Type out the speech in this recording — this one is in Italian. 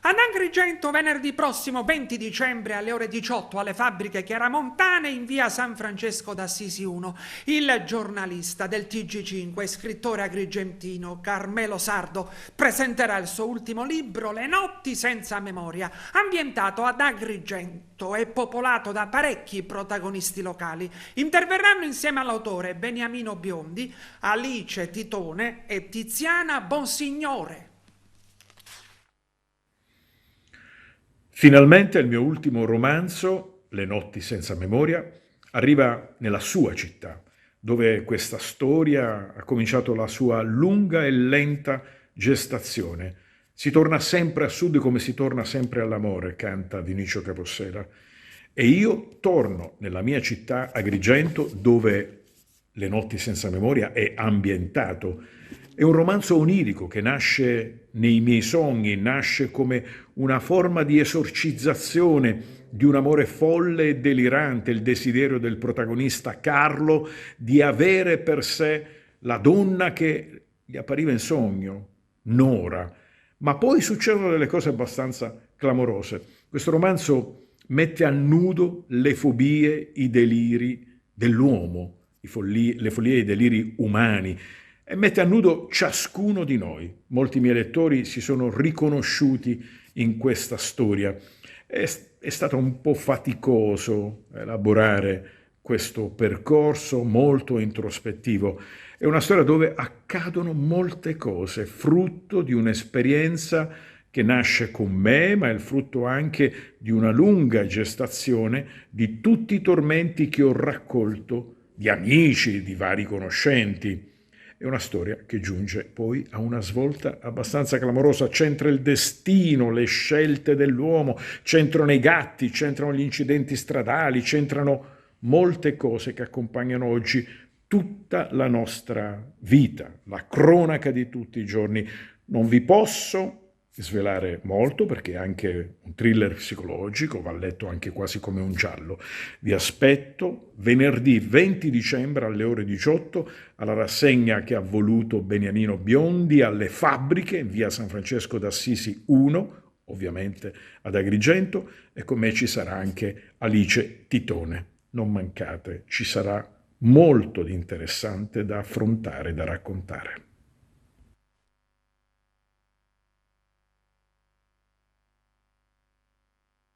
Ad Agrigento venerdì prossimo 20 dicembre alle ore 18 alle fabbriche Chiaramontane in via San Francesco d'Assisi 1. Il giornalista del TG5 e scrittore agrigentino Carmelo Sardo presenterà il suo ultimo libro Le notti senza memoria, ambientato ad Agrigento e popolato da parecchi protagonisti locali. Interverranno insieme all'autore Beniamino Biondi, Alice Titone e Tiziana Bonsignore. Finalmente il mio ultimo romanzo, Le notti senza memoria, arriva nella sua città, dove questa storia ha cominciato la sua lunga e lenta gestazione. Si torna sempre a sud come si torna sempre all'amore, canta Vinicio Capossela. E io torno nella mia città, Agrigento, dove Le notti senza memoria è ambientato. È un romanzo onirico che nasce nei miei sogni, nasce come una forma di esorcizzazione di un amore folle e delirante, il desiderio del protagonista Carlo di avere per sé la donna che gli appariva in sogno, Nora. Ma poi succedono delle cose abbastanza clamorose. Questo romanzo mette a nudo le fobie, i deliri dell'uomo, le follie e i deliri umani, e mette a nudo ciascuno di noi. Molti miei lettori si sono riconosciuti in questa storia. È stato un po' faticoso elaborare questo percorso molto introspettivo. È una storia dove accadono molte cose, frutto di un'esperienza che nasce con me, ma è il frutto anche di una lunga gestazione di tutti i tormenti che ho raccolto di amici, di vari conoscenti. È una storia che giunge poi a una svolta abbastanza clamorosa. C'entra il destino, le scelte dell'uomo, c'entrano i gatti, c'entrano gli incidenti stradali, c'entrano molte cose che accompagnano oggi tutta la nostra vita, la cronaca di tutti i giorni. Non vi posso svelare molto perché è anche un thriller psicologico, va letto anche quasi come un giallo. Vi aspetto venerdì 20 dicembre alle ore 18 alla rassegna che ha voluto Beniamino Biondi alle fabbriche in via San Francesco d'Assisi 1, ovviamente ad Agrigento, e con me ci sarà anche Alice Titone. Non mancate, ci sarà molto di interessante da affrontare, da raccontare.